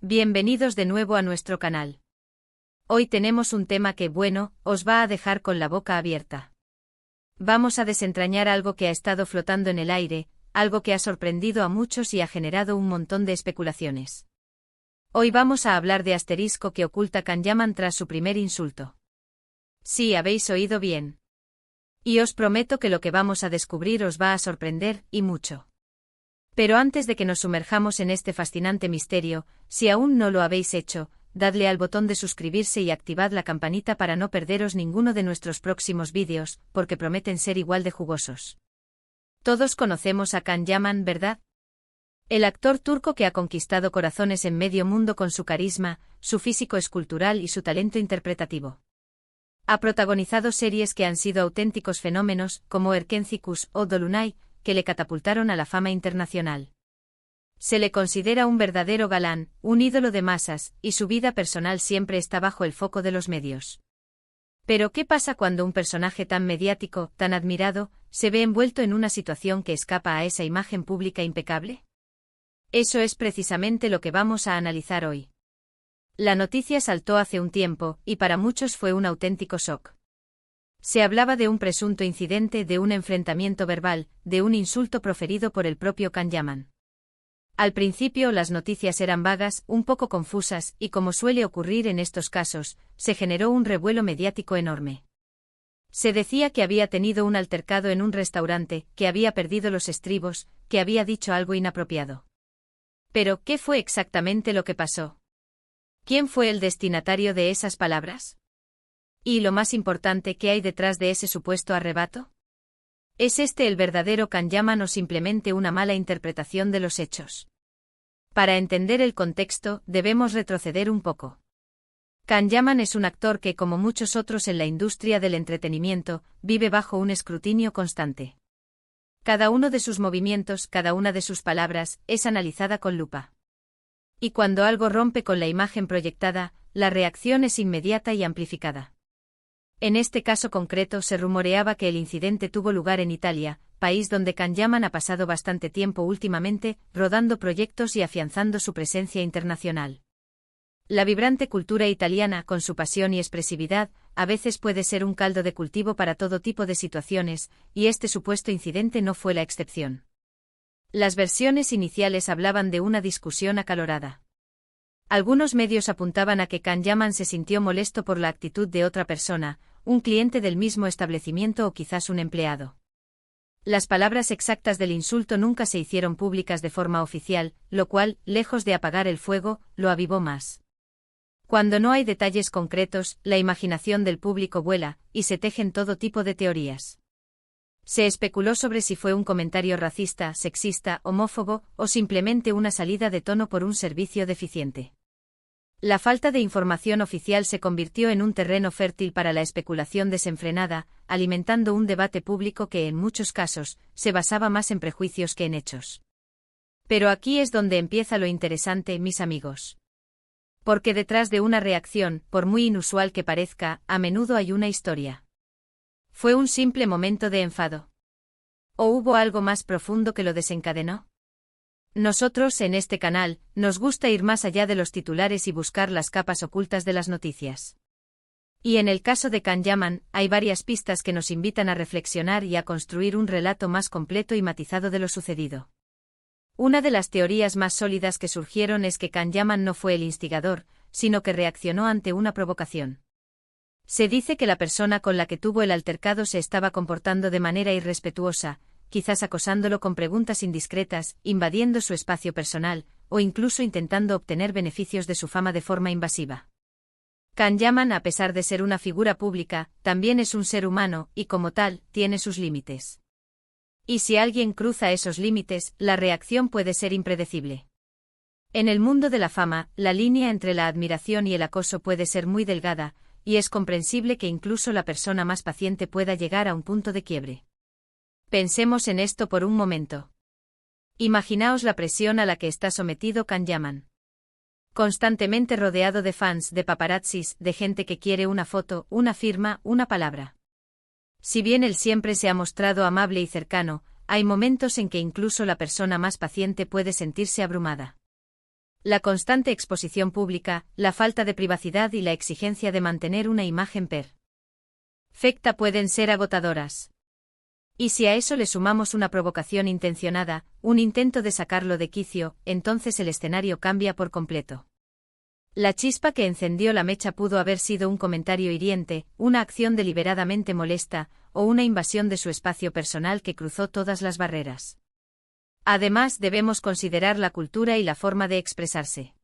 Bienvenidos de nuevo a nuestro canal. Hoy tenemos un tema que, os va a dejar con la boca abierta. Vamos a desentrañar algo que ha estado flotando en el aire, algo que ha sorprendido a muchos y ha generado un montón de especulaciones. Hoy vamos a hablar de asterisco que oculta Can-Yaman tras su primer insulto. Sí, habéis oído bien. Y os prometo que lo que vamos a descubrir os va a sorprender, y mucho. Pero antes de que nos sumerjamos en este fascinante misterio, si aún no lo habéis hecho, dadle al botón de suscribirse y activad la campanita para no perderos ninguno de nuestros próximos vídeos, porque prometen ser igual de jugosos. Todos conocemos a Can-Yaman, ¿verdad? El actor turco que ha conquistado corazones en medio mundo con su carisma, su físico escultural y su talento interpretativo. Ha protagonizado series que han sido auténticos fenómenos, como Erkencikus o Dolunay, que le catapultaron a la fama internacional. Se le considera un verdadero galán, un ídolo de masas, y su vida personal siempre está bajo el foco de los medios. Pero ¿qué pasa cuando un personaje tan mediático, tan admirado, se ve envuelto en una situación que escapa a esa imagen pública impecable? Eso es precisamente lo que vamos a analizar hoy. La noticia saltó hace un tiempo, y para muchos fue un auténtico shock. Se hablaba de un presunto incidente, de un enfrentamiento verbal, de un insulto proferido por el propio Can-Yaman. Al principio las noticias eran vagas, un poco confusas, y como suele ocurrir en estos casos, se generó un revuelo mediático enorme. Se decía que había tenido un altercado en un restaurante, que había perdido los estribos, que había dicho algo inapropiado. Pero, ¿qué fue exactamente lo que pasó? ¿Quién fue el destinatario de esas palabras? Y lo más importante, ¿qué hay detrás de ese supuesto arrebato? ¿Es este el verdadero Can-Yaman o simplemente una mala interpretación de los hechos? Para entender el contexto, debemos retroceder un poco. Can-Yaman es un actor que, como muchos otros en la industria del entretenimiento, vive bajo un escrutinio constante. Cada uno de sus movimientos, cada una de sus palabras, es analizada con lupa. Y cuando algo rompe con la imagen proyectada, la reacción es inmediata y amplificada. En este caso concreto se rumoreaba que el incidente tuvo lugar en Italia, país donde Can-Yaman ha pasado bastante tiempo últimamente, rodando proyectos y afianzando su presencia internacional. La vibrante cultura italiana, con su pasión y expresividad, a veces puede ser un caldo de cultivo para todo tipo de situaciones, y este supuesto incidente no fue la excepción. Las versiones iniciales hablaban de una discusión acalorada. Algunos medios apuntaban a que Can-Yaman se sintió molesto por la actitud de otra persona, un cliente del mismo establecimiento o quizás un empleado. Las palabras exactas del insulto nunca se hicieron públicas de forma oficial, lo cual, lejos de apagar el fuego, lo avivó más. Cuando no hay detalles concretos, la imaginación del público vuela, y se tejen todo tipo de teorías. Se especuló sobre si fue un comentario racista, sexista, homófobo, o simplemente una salida de tono por un servicio deficiente. La falta de información oficial se convirtió en un terreno fértil para la especulación desenfrenada, alimentando un debate público que en muchos casos se basaba más en prejuicios que en hechos. Pero aquí es donde empieza lo interesante, mis amigos. Porque detrás de una reacción, por muy inusual que parezca, a menudo hay una historia. ¿Fue un simple momento de enfado? ¿O hubo algo más profundo que lo desencadenó? Nosotros, en este canal, nos gusta ir más allá de los titulares y buscar las capas ocultas de las noticias. Y en el caso de Can-Yaman, hay varias pistas que nos invitan a reflexionar y a construir un relato más completo y matizado de lo sucedido. Una de las teorías más sólidas que surgieron es que Can-Yaman no fue el instigador, sino que reaccionó ante una provocación. Se dice que la persona con la que tuvo el altercado se estaba comportando de manera irrespetuosa, quizás acosándolo con preguntas indiscretas, invadiendo su espacio personal, o incluso intentando obtener beneficios de su fama de forma invasiva. Can-Yaman, a pesar de ser una figura pública, también es un ser humano, y como tal, tiene sus límites. Y si alguien cruza esos límites, la reacción puede ser impredecible. En el mundo de la fama, la línea entre la admiración y el acoso puede ser muy delgada, y es comprensible que incluso la persona más paciente pueda llegar a un punto de quiebre. Pensemos en esto por un momento. Imaginaos la presión a la que está sometido Can-Yaman. Constantemente rodeado de fans, de paparazzis, de gente que quiere una foto, una firma, una palabra. Si bien él siempre se ha mostrado amable y cercano, hay momentos en que incluso la persona más paciente puede sentirse abrumada. La constante exposición pública, la falta de privacidad y la exigencia de mantener una imagen perfecta pueden ser agotadoras. Y si a eso le sumamos una provocación intencionada, un intento de sacarlo de quicio, entonces el escenario cambia por completo. La chispa que encendió la mecha pudo haber sido un comentario hiriente, una acción deliberadamente molesta, o una invasión de su espacio personal que cruzó todas las barreras. Además, debemos considerar la cultura y la forma de expresarse.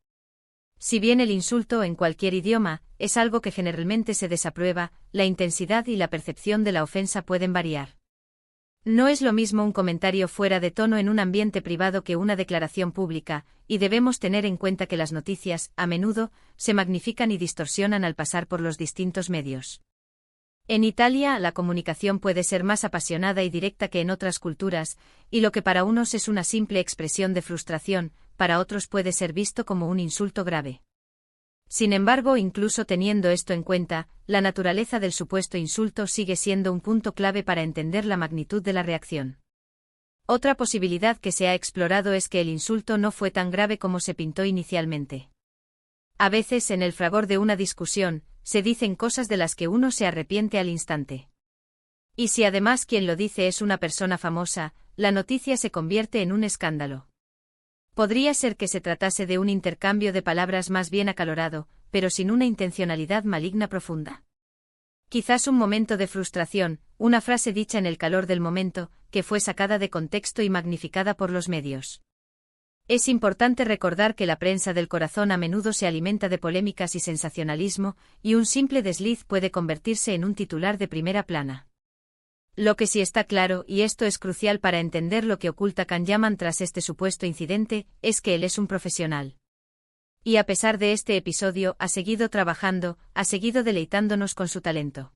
Si bien el insulto en cualquier idioma es algo que generalmente se desaprueba, la intensidad y la percepción de la ofensa pueden variar. No es lo mismo un comentario fuera de tono en un ambiente privado que una declaración pública, y debemos tener en cuenta que las noticias, a menudo, se magnifican y distorsionan al pasar por los distintos medios. En Italia, la comunicación puede ser más apasionada y directa que en otras culturas, y lo que para unos es una simple expresión de frustración, para otros puede ser visto como un insulto grave. Sin embargo, incluso teniendo esto en cuenta, la naturaleza del supuesto insulto sigue siendo un punto clave para entender la magnitud de la reacción. Otra posibilidad que se ha explorado es que el insulto no fue tan grave como se pintó inicialmente. A veces, en el fragor de una discusión, se dicen cosas de las que uno se arrepiente al instante. Y si además quien lo dice es una persona famosa, la noticia se convierte en un escándalo. Podría ser que se tratase de un intercambio de palabras más bien acalorado, pero sin una intencionalidad maligna profunda. Quizás un momento de frustración, una frase dicha en el calor del momento, que fue sacada de contexto y magnificada por los medios. Es importante recordar que la prensa del corazón a menudo se alimenta de polémicas y sensacionalismo, y un simple desliz puede convertirse en un titular de primera plana. Lo que sí está claro, y esto es crucial para entender lo que oculta Kanyaman tras este supuesto incidente, es que él es un profesional. Y a pesar de este episodio, ha seguido trabajando, ha seguido deleitándonos con su talento.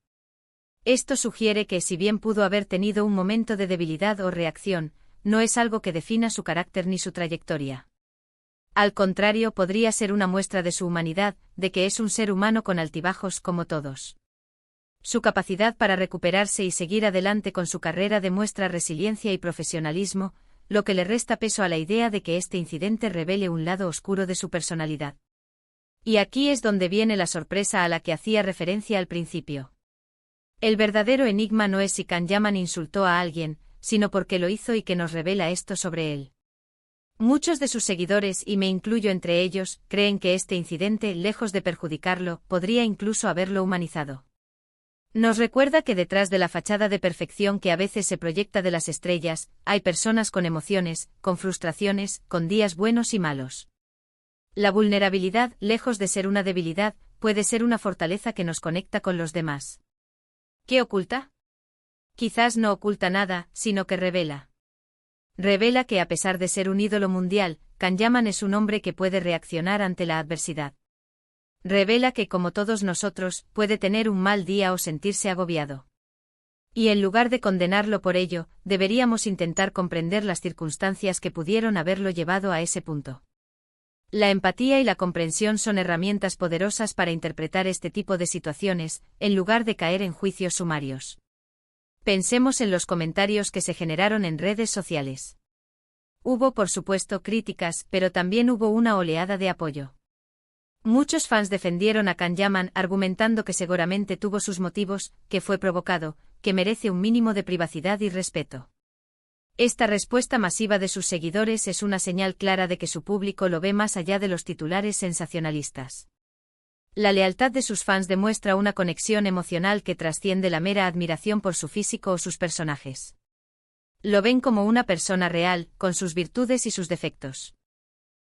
Esto sugiere que si bien pudo haber tenido un momento de debilidad o reacción, no es algo que defina su carácter ni su trayectoria. Al contrario, podría ser una muestra de su humanidad, de que es un ser humano con altibajos como todos. Su capacidad para recuperarse y seguir adelante con su carrera demuestra resiliencia y profesionalismo, lo que le resta peso a la idea de que este incidente revele un lado oscuro de su personalidad. Y aquí es donde viene la sorpresa a la que hacía referencia al principio. El verdadero enigma no es si Kanyaman insultó a alguien, sino por qué lo hizo y qué nos revela esto sobre él. Muchos de sus seguidores, y me incluyo entre ellos, creen que este incidente, lejos de perjudicarlo, podría incluso haberlo humanizado. Nos recuerda que detrás de la fachada de perfección que a veces se proyecta de las estrellas, hay personas con emociones, con frustraciones, con días buenos y malos. La vulnerabilidad, lejos de ser una debilidad, puede ser una fortaleza que nos conecta con los demás. ¿Qué oculta? Quizás no oculta nada, sino que revela. Revela que a pesar de ser un ídolo mundial, Kanyaman es un hombre que puede reaccionar ante la adversidad. Revela que, como todos nosotros, puede tener un mal día o sentirse agobiado. Y en lugar de condenarlo por ello, deberíamos intentar comprender las circunstancias que pudieron haberlo llevado a ese punto. La empatía y la comprensión son herramientas poderosas para interpretar este tipo de situaciones, en lugar de caer en juicios sumarios. Pensemos en los comentarios que se generaron en redes sociales. Hubo, por supuesto, críticas, pero también hubo una oleada de apoyo. Muchos fans defendieron a Kanyaman argumentando que seguramente tuvo sus motivos, que fue provocado, que merece un mínimo de privacidad y respeto. Esta respuesta masiva de sus seguidores es una señal clara de que su público lo ve más allá de los titulares sensacionalistas. La lealtad de sus fans demuestra una conexión emocional que trasciende la mera admiración por su físico o sus personajes. Lo ven como una persona real, con sus virtudes y sus defectos.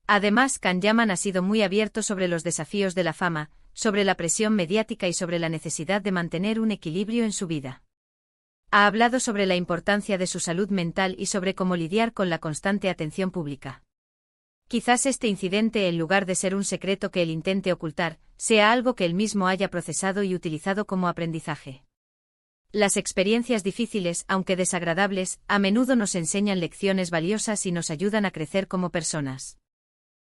Además, Kanyaman ha sido muy abierto sobre los desafíos de la fama, sobre la presión mediática y sobre la necesidad de mantener un equilibrio en su vida. Ha hablado sobre la importancia de su salud mental y sobre cómo lidiar con la constante atención pública. Quizás este incidente, en lugar de ser un secreto que él intente ocultar, sea algo que él mismo haya procesado y utilizado como aprendizaje. Las experiencias difíciles, aunque desagradables, a menudo nos enseñan lecciones valiosas y nos ayudan a crecer como personas.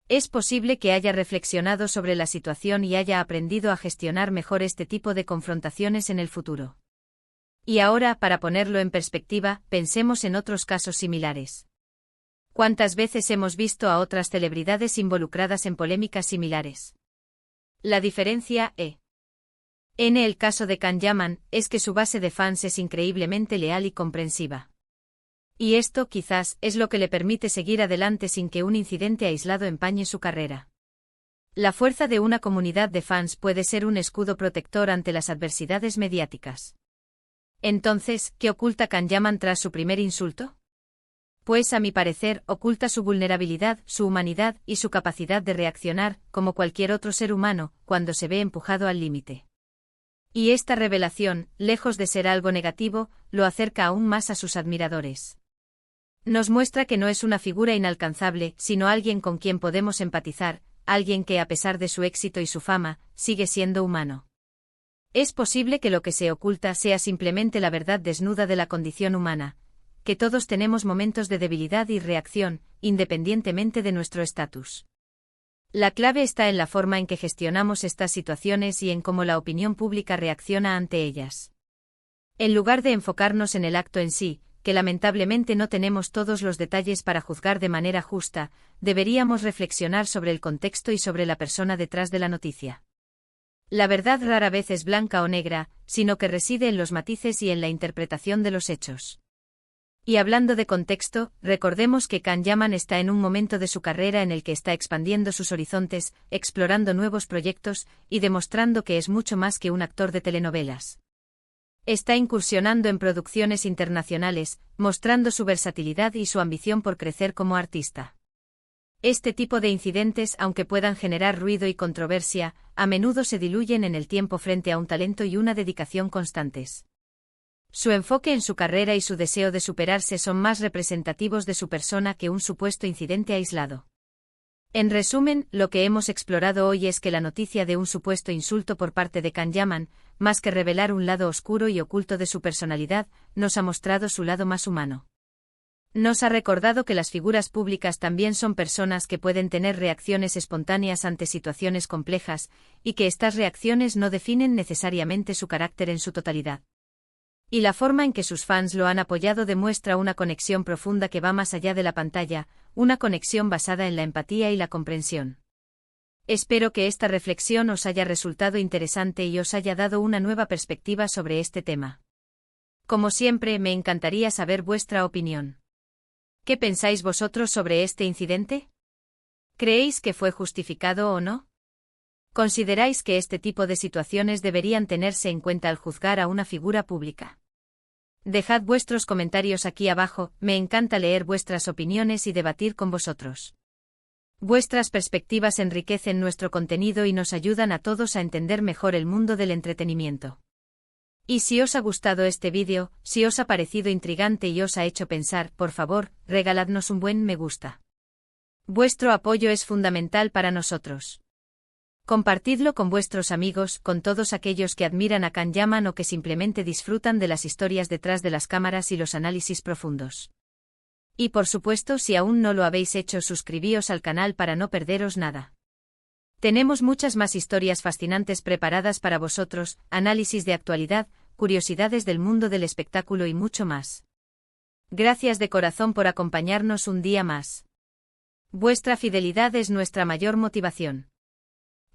Es posible que haya reflexionado sobre la situación y haya aprendido a gestionar mejor este tipo de confrontaciones en el futuro. Y ahora, para ponerlo en perspectiva, pensemos en otros casos similares. ¿Cuántas veces hemos visto a otras celebridades involucradas en polémicas similares? La diferencia, en el caso de Can Yaman, es que su base de fans es increíblemente leal y comprensiva. Y esto, quizás, es lo que le permite seguir adelante sin que un incidente aislado empañe su carrera. La fuerza de una comunidad de fans puede ser un escudo protector ante las adversidades mediáticas. Entonces, ¿qué oculta Can Yaman tras su primer insulto? Pues, a mi parecer, oculta su vulnerabilidad, su humanidad y su capacidad de reaccionar, como cualquier otro ser humano, cuando se ve empujado al límite. Y esta revelación, lejos de ser algo negativo, lo acerca aún más a sus admiradores. Nos muestra que no es una figura inalcanzable, sino alguien con quien podemos empatizar, alguien que, a pesar de su éxito y su fama, sigue siendo humano. Es posible que lo que se oculta sea simplemente la verdad desnuda de la condición humana, que todos tenemos momentos de debilidad y reacción, independientemente de nuestro estatus. La clave está en la forma en que gestionamos estas situaciones y en cómo la opinión pública reacciona ante ellas. En lugar de enfocarnos en el acto en sí, que lamentablemente no tenemos todos los detalles para juzgar de manera justa, deberíamos reflexionar sobre el contexto y sobre la persona detrás de la noticia. La verdad rara vez es blanca o negra, sino que reside en los matices y en la interpretación de los hechos. Y hablando de contexto, recordemos que Can Yaman está en un momento de su carrera en el que está expandiendo sus horizontes, explorando nuevos proyectos y demostrando que es mucho más que un actor de telenovelas. Está incursionando en producciones internacionales, mostrando su versatilidad y su ambición por crecer como artista. Este tipo de incidentes, aunque puedan generar ruido y controversia, a menudo se diluyen en el tiempo frente a un talento y una dedicación constantes. Su enfoque en su carrera y su deseo de superarse son más representativos de su persona que un supuesto incidente aislado. En resumen, lo que hemos explorado hoy es que la noticia de un supuesto insulto por parte de Can Yaman, más que revelar un lado oscuro y oculto de su personalidad, nos ha mostrado su lado más humano. Nos ha recordado que las figuras públicas también son personas que pueden tener reacciones espontáneas ante situaciones complejas, y que estas reacciones no definen necesariamente su carácter en su totalidad. Y la forma en que sus fans lo han apoyado demuestra una conexión profunda que va más allá de la pantalla, una conexión basada en la empatía y la comprensión. Espero que esta reflexión os haya resultado interesante y os haya dado una nueva perspectiva sobre este tema. Como siempre, me encantaría saber vuestra opinión. ¿Qué pensáis vosotros sobre este incidente? ¿Creéis que fue justificado o no? ¿Consideráis que este tipo de situaciones deberían tenerse en cuenta al juzgar a una figura pública? Dejad vuestros comentarios aquí abajo, me encanta leer vuestras opiniones y debatir con vosotros. Vuestras perspectivas enriquecen nuestro contenido y nos ayudan a todos a entender mejor el mundo del entretenimiento. Y si os ha gustado este vídeo, si os ha parecido intrigante y os ha hecho pensar, por favor, regaladnos un buen me gusta. Vuestro apoyo es fundamental para nosotros. Compartidlo con vuestros amigos, con todos aquellos que admiran a Can Yaman o que simplemente disfrutan de las historias detrás de las cámaras y los análisis profundos. Y por supuesto, si aún no lo habéis hecho, suscribíos al canal para no perderos nada. Tenemos muchas más historias fascinantes preparadas para vosotros, análisis de actualidad, curiosidades del mundo del espectáculo y mucho más. Gracias de corazón por acompañarnos un día más. Vuestra fidelidad es nuestra mayor motivación.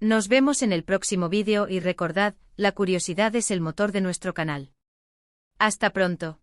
Nos vemos en el próximo vídeo y recordad, la curiosidad es el motor de nuestro canal. Hasta pronto.